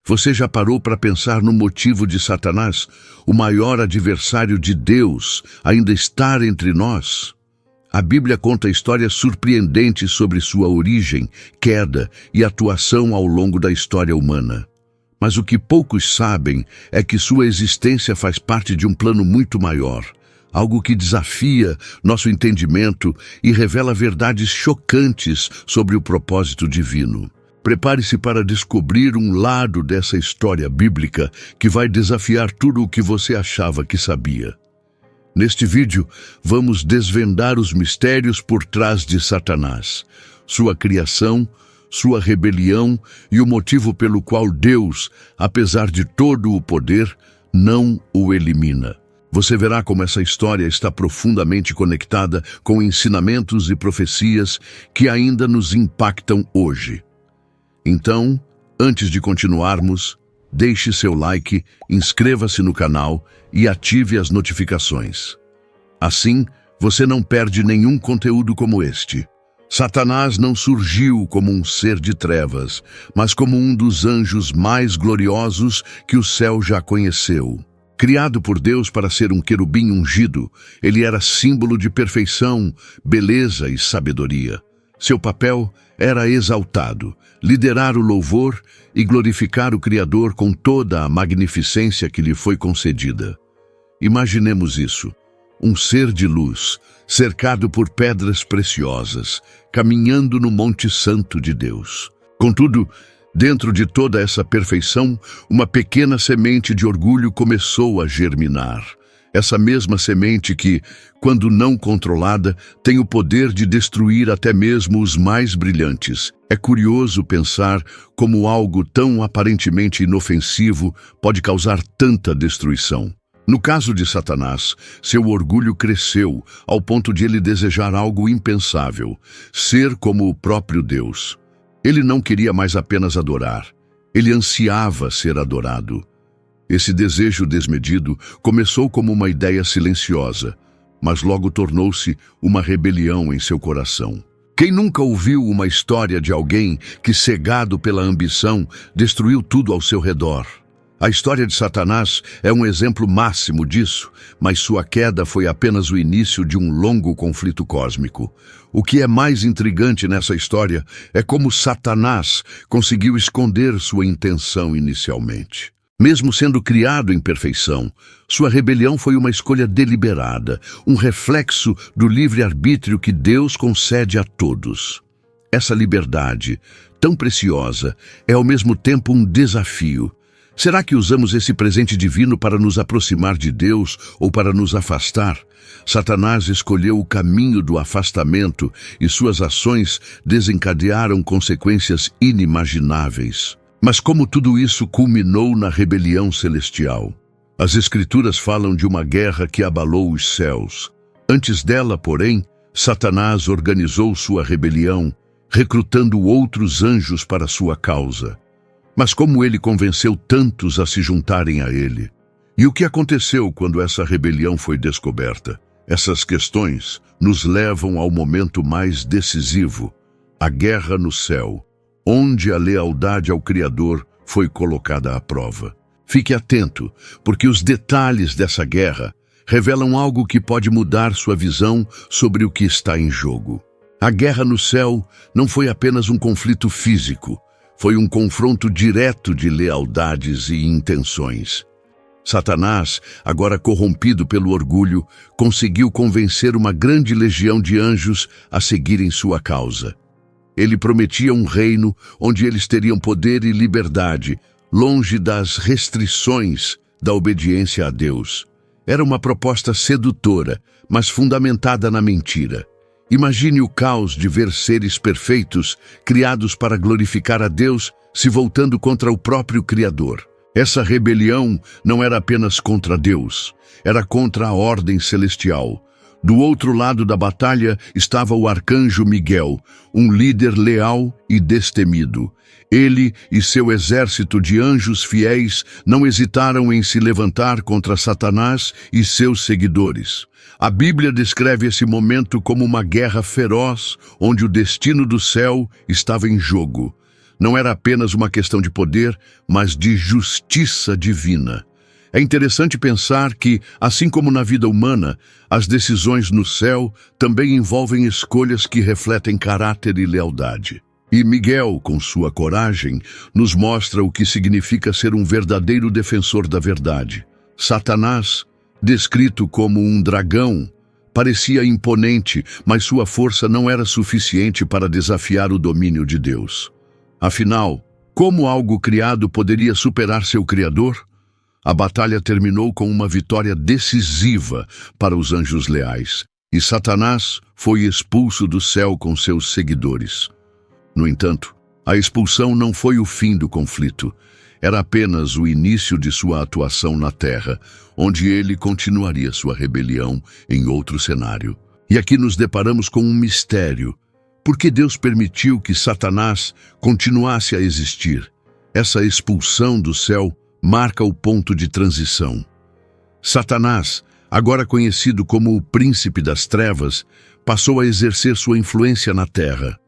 Você já parou para pensar no motivo de Satanás, o maior adversário de Deus, ainda estar entre nós? A Bíblia conta histórias surpreendentes sobre sua origem, queda e atuação ao longo da história humana. Mas o que poucos sabem é que sua existência faz parte de um plano muito maior, algo que desafia nosso entendimento e revela verdades chocantes sobre o propósito divino. Prepare-se para descobrir um lado dessa história bíblica que vai desafiar tudo o que você achava que sabia. Neste vídeo, vamos desvendar os mistérios por trás de Satanás, sua criação, sua rebelião e o motivo pelo qual Deus, apesar de todo o poder, não o elimina. Você verá como essa história está profundamente conectada com ensinamentos e profecias que ainda nos impactam hoje. Então, antes de continuarmos, deixe seu like, inscreva-se no canal e ative as notificações. Assim, você não perde nenhum conteúdo como este. Satanás não surgiu como um ser de trevas, mas como um dos anjos mais gloriosos que o céu já conheceu. Criado por Deus para ser um querubim ungido, ele era símbolo de perfeição, beleza e sabedoria. Seu papel era exaltado, liderar o louvor e glorificar o Criador com toda a magnificência que lhe foi concedida. Imaginemos isso, um ser de luz, cercado por pedras preciosas, caminhando no Monte Santo de Deus. Contudo, dentro de toda essa perfeição, uma pequena semente de orgulho começou a germinar. Essa mesma semente que, quando não controlada, tem o poder de destruir até mesmo os mais brilhantes. É curioso pensar como algo tão aparentemente inofensivo pode causar tanta destruição. No caso de Satanás, seu orgulho cresceu ao ponto de ele desejar algo impensável, ser como o próprio Deus. Ele não queria mais apenas adorar, ele ansiava ser adorado. Esse desejo desmedido começou como uma ideia silenciosa, mas logo tornou-se uma rebelião em seu coração. Quem nunca ouviu uma história de alguém que, cegado pela ambição, destruiu tudo ao seu redor? A história de Satanás é um exemplo máximo disso, mas sua queda foi apenas o início de um longo conflito cósmico. O que é mais intrigante nessa história é como Satanás conseguiu esconder sua intenção inicialmente. Mesmo sendo criado em perfeição, sua rebelião foi uma escolha deliberada, um reflexo do livre-arbítrio que Deus concede a todos. Essa liberdade, tão preciosa, é ao mesmo tempo um desafio. Será que usamos esse presente divino para nos aproximar de Deus ou para nos afastar? Satanás escolheu o caminho do afastamento e suas ações desencadearam consequências inimagináveis. Mas como tudo isso culminou na rebelião celestial? As Escrituras falam de uma guerra que abalou os céus. Antes dela, porém, Satanás organizou sua rebelião, recrutando outros anjos para sua causa. Mas como ele convenceu tantos a se juntarem a ele? E o que aconteceu quando essa rebelião foi descoberta? Essas questões nos levam ao momento mais decisivo, a guerra no céu, onde a lealdade ao Criador foi colocada à prova. Fique atento, porque os detalhes dessa guerra revelam algo que pode mudar sua visão sobre o que está em jogo. A guerra no céu não foi apenas um conflito físico, foi um confronto direto de lealdades e intenções. Satanás, agora corrompido pelo orgulho, conseguiu convencer uma grande legião de anjos a seguirem sua causa. Ele prometia um reino onde eles teriam poder e liberdade, longe das restrições da obediência a Deus. Era uma proposta sedutora, mas fundamentada na mentira. Imagine o caos de ver seres perfeitos, criados para glorificar a Deus, se voltando contra o próprio Criador. Essa rebelião não era apenas contra Deus, era contra a ordem celestial. Do outro lado da batalha estava o arcanjo Miguel, um líder leal e destemido. Ele e seu exército de anjos fiéis não hesitaram em se levantar contra Satanás e seus seguidores. A Bíblia descreve esse momento como uma guerra feroz, onde o destino do céu estava em jogo. Não era apenas uma questão de poder, mas de justiça divina. É interessante pensar que, assim como na vida humana, as decisões no céu também envolvem escolhas que refletem caráter e lealdade. E Miguel, com sua coragem, nos mostra o que significa ser um verdadeiro defensor da verdade. Satanás, descrito como um dragão, parecia imponente, mas sua força não era suficiente para desafiar o domínio de Deus. Afinal, como algo criado poderia superar seu Criador? A batalha terminou com uma vitória decisiva para os anjos leais, e Satanás foi expulso do céu com seus seguidores. No entanto, a expulsão não foi o fim do conflito. Era apenas o início de sua atuação na terra, onde ele continuaria sua rebelião em outro cenário. E aqui nos deparamos com um mistério. Por que Deus permitiu que Satanás continuasse a existir? Essa expulsão do céu marca o ponto de transição. Satanás, agora conhecido como o príncipe das trevas, passou a exercer sua influência na terra.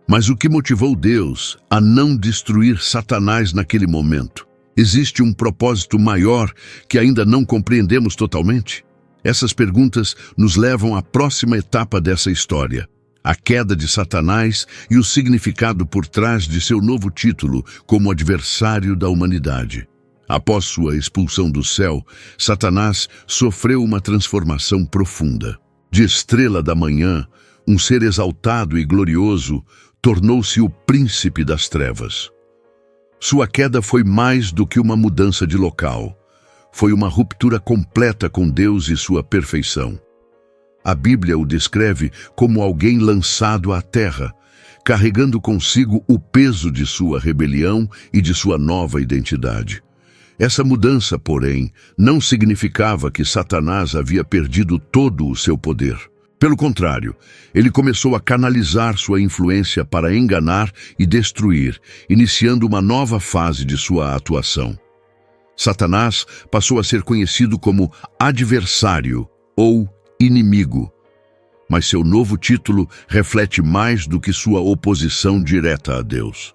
Mas o que motivou Deus a não destruir Satanás naquele momento? Existe um propósito maior que ainda não compreendemos totalmente? Essas perguntas nos levam à próxima etapa dessa história: a queda de Satanás e o significado por trás de seu novo título como adversário da humanidade. Após sua expulsão do céu, Satanás sofreu uma transformação profunda. De estrela da manhã, um ser exaltado e glorioso, tornou-se o príncipe das trevas. Sua queda foi mais do que uma mudança de local. Foi uma ruptura completa com Deus e sua perfeição. A Bíblia o descreve como alguém lançado à terra, carregando consigo o peso de sua rebelião e de sua nova identidade. Essa mudança, porém, não significava que Satanás havia perdido todo o seu poder. Pelo contrário, ele começou a canalizar sua influência para enganar e destruir, iniciando uma nova fase de sua atuação. Satanás passou a ser conhecido como adversário ou inimigo, mas seu novo título reflete mais do que sua oposição direta a Deus.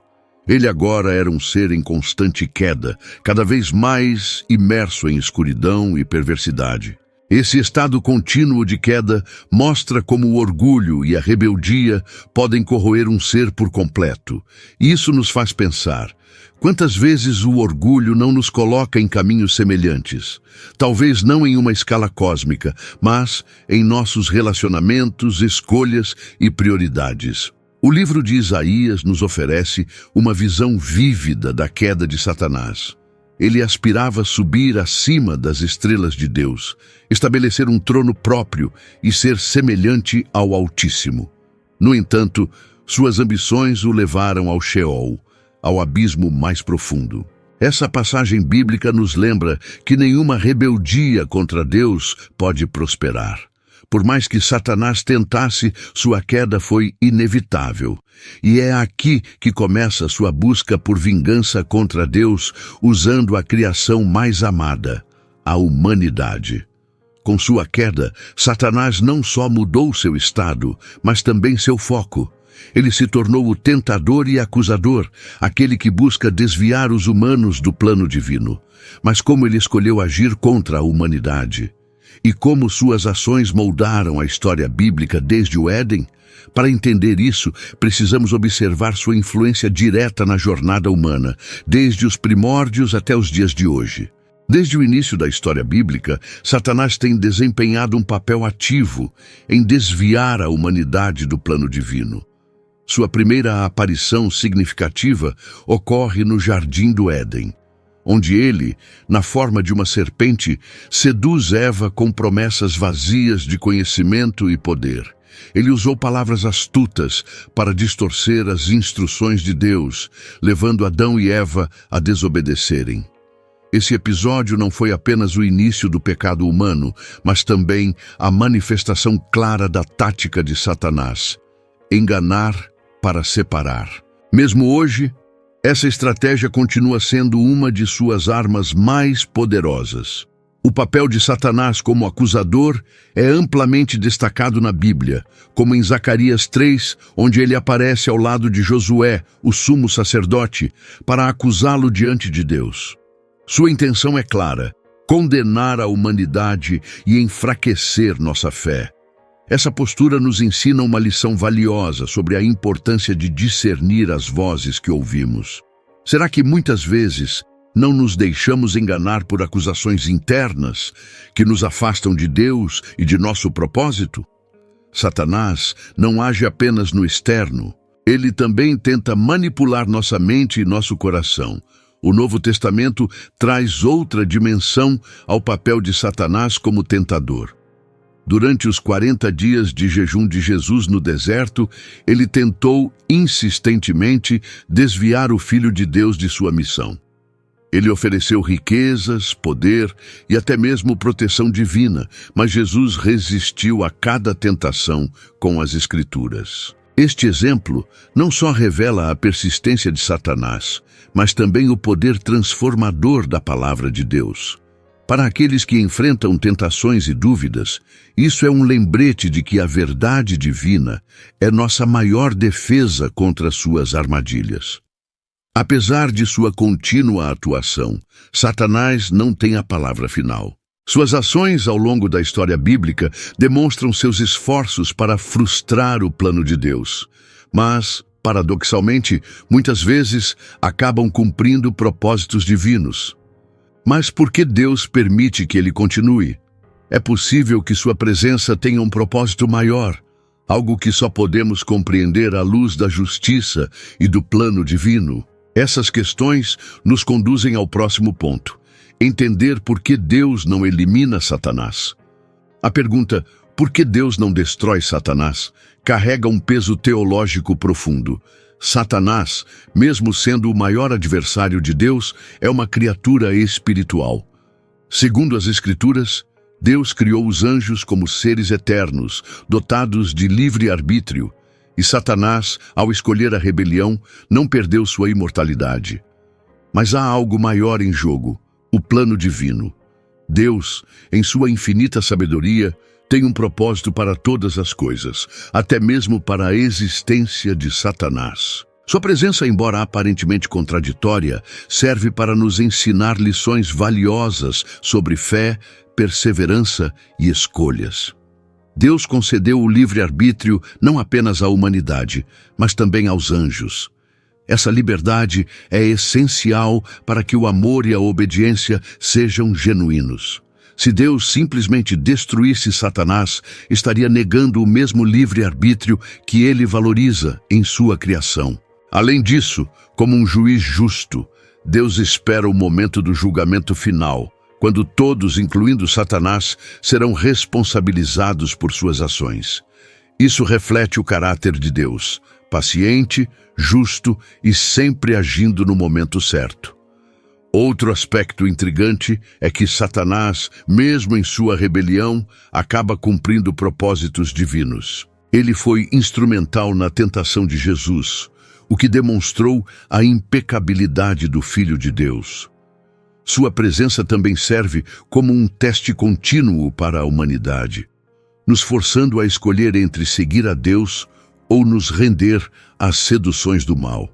Ele agora era um ser em constante queda, cada vez mais imerso em escuridão e perversidade. Esse estado contínuo de queda mostra como o orgulho e a rebeldia podem corroer um ser por completo. E isso nos faz pensar: quantas vezes o orgulho não nos coloca em caminhos semelhantes? Talvez não em uma escala cósmica, mas em nossos relacionamentos, escolhas e prioridades. O livro de Isaías nos oferece uma visão vívida da queda de Satanás. Ele aspirava subir acima das estrelas de Deus, estabelecer um trono próprio e ser semelhante ao Altíssimo. No entanto, suas ambições o levaram ao Sheol, ao abismo mais profundo. Essa passagem bíblica nos lembra que nenhuma rebeldia contra Deus pode prosperar. Por mais que Satanás tentasse, sua queda foi inevitável. E é aqui que começa sua busca por vingança contra Deus, usando a criação mais amada, a humanidade. Com sua queda, Satanás não só mudou seu estado, mas também seu foco. Ele se tornou o tentador e acusador, aquele que busca desviar os humanos do plano divino. Mas como ele escolheu agir contra a humanidade? E como suas ações moldaram a história bíblica desde o Éden? Para entender isso, precisamos observar sua influência direta na jornada humana, desde os primórdios até os dias de hoje. Desde o início da história bíblica, Satanás tem desempenhado um papel ativo em desviar a humanidade do plano divino. Sua primeira aparição significativa ocorre no Jardim do Éden, onde ele, na forma de uma serpente, seduz Eva com promessas vazias de conhecimento e poder. Ele usou palavras astutas para distorcer as instruções de Deus, levando Adão e Eva a desobedecerem. Esse episódio não foi apenas o início do pecado humano, mas também a manifestação clara da tática de Satanás: enganar para separar. Mesmo hoje, essa estratégia continua sendo uma de suas armas mais poderosas. O papel de Satanás como acusador é amplamente destacado na Bíblia, como em Zacarias 3, onde ele aparece ao lado de Josué, o sumo sacerdote, para acusá-lo diante de Deus. Sua intenção é clara: condenar a humanidade e enfraquecer nossa fé. Essa postura nos ensina uma lição valiosa sobre a importância de discernir as vozes que ouvimos. Será que muitas vezes não nos deixamos enganar por acusações internas que nos afastam de Deus e de nosso propósito? Satanás não age apenas no externo. Ele também tenta manipular nossa mente e nosso coração. O Novo Testamento traz outra dimensão ao papel de Satanás como tentador. Durante os 40 dias de jejum de Jesus no deserto, ele tentou insistentemente desviar o Filho de Deus de sua missão. Ele ofereceu riquezas, poder e até mesmo proteção divina, mas Jesus resistiu a cada tentação com as Escrituras. Este exemplo não só revela a persistência de Satanás, mas também o poder transformador da palavra de Deus. Para aqueles que enfrentam tentações e dúvidas, isso é um lembrete de que a verdade divina é nossa maior defesa contra suas armadilhas. Apesar de sua contínua atuação, Satanás não tem a palavra final. Suas ações ao longo da história bíblica demonstram seus esforços para frustrar o plano de Deus, mas, paradoxalmente, muitas vezes acabam cumprindo propósitos divinos. Mas por que Deus permite que ele continue? É possível que sua presença tenha um propósito maior, algo que só podemos compreender à luz da justiça e do plano divino. Essas questões nos conduzem ao próximo ponto: entender por que Deus não elimina Satanás. A pergunta, por que Deus não destrói Satanás, carrega um peso teológico profundo. Satanás, mesmo sendo o maior adversário de Deus, é uma criatura espiritual. Segundo as Escrituras, Deus criou os anjos como seres eternos, dotados de livre arbítrio, e Satanás, ao escolher a rebelião, não perdeu sua imortalidade. Mas há algo maior em jogo: o plano divino. Deus, em sua infinita sabedoria, tem um propósito para todas as coisas, até mesmo para a existência de Satanás. Sua presença, embora aparentemente contraditória, serve para nos ensinar lições valiosas sobre fé, perseverança e escolhas. Deus concedeu o livre-arbítrio não apenas à humanidade, mas também aos anjos. Essa liberdade é essencial para que o amor e a obediência sejam genuínos. Se Deus simplesmente destruísse Satanás, estaria negando o mesmo livre-arbítrio que ele valoriza em sua criação. Além disso, como um juiz justo, Deus espera o momento do julgamento final, quando todos, incluindo Satanás, serão responsabilizados por suas ações. Isso reflete o caráter de Deus, paciente, justo e sempre agindo no momento certo. Outro aspecto intrigante é que Satanás, mesmo em sua rebelião, acaba cumprindo propósitos divinos. Ele foi instrumental na tentação de Jesus, o que demonstrou a impecabilidade do Filho de Deus. Sua presença também serve como um teste contínuo para a humanidade, nos forçando a escolher entre seguir a Deus ou nos render às seduções do mal.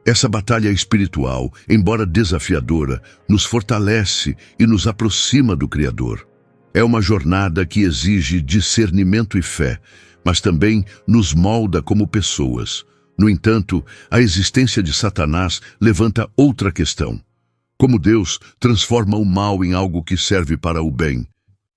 Essa batalha espiritual, embora desafiadora, nos fortalece e nos aproxima do Criador. É uma jornada que exige discernimento e fé, mas também nos molda como pessoas. No entanto, a existência de Satanás levanta outra questão: como Deus transforma o mal em algo que serve para o bem?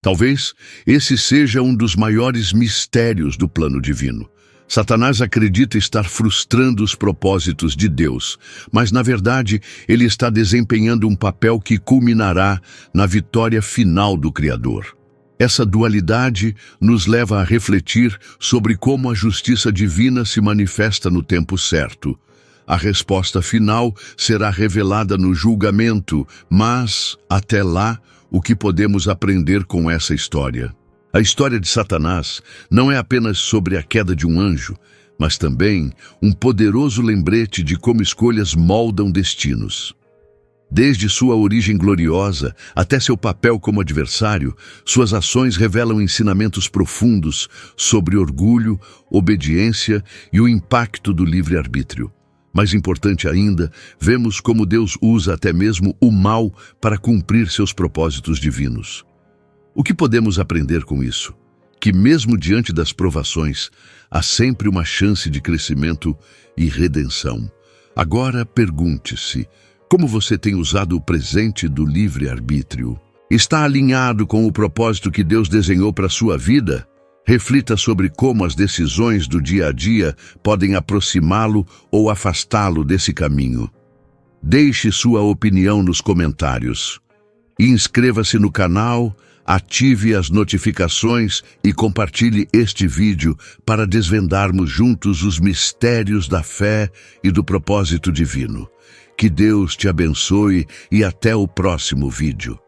Talvez esse seja um dos maiores mistérios do plano divino. Satanás acredita estar frustrando os propósitos de Deus, mas na verdade ele está desempenhando um papel que culminará na vitória final do Criador. Essa dualidade nos leva a refletir sobre como a justiça divina se manifesta no tempo certo. A resposta final será revelada no julgamento, mas, até lá, o que podemos aprender com essa história? A história de Satanás não é apenas sobre a queda de um anjo, mas também um poderoso lembrete de como escolhas moldam destinos. Desde sua origem gloriosa até seu papel como adversário, suas ações revelam ensinamentos profundos sobre orgulho, obediência e o impacto do livre-arbítrio. Mais importante ainda, vemos como Deus usa até mesmo o mal para cumprir seus propósitos divinos. O que podemos aprender com isso? Que mesmo diante das provações, há sempre uma chance de crescimento e redenção. Agora pergunte-se: como você tem usado o presente do livre-arbítrio? Está alinhado com o propósito que Deus desenhou para a sua vida? Reflita sobre como as decisões do dia a dia podem aproximá-lo ou afastá-lo desse caminho. Deixe sua opinião nos comentários. E inscreva-se no canal, ative as notificações e compartilhe este vídeo para desvendarmos juntos os mistérios da fé e do propósito divino. Que Deus te abençoe e até o próximo vídeo.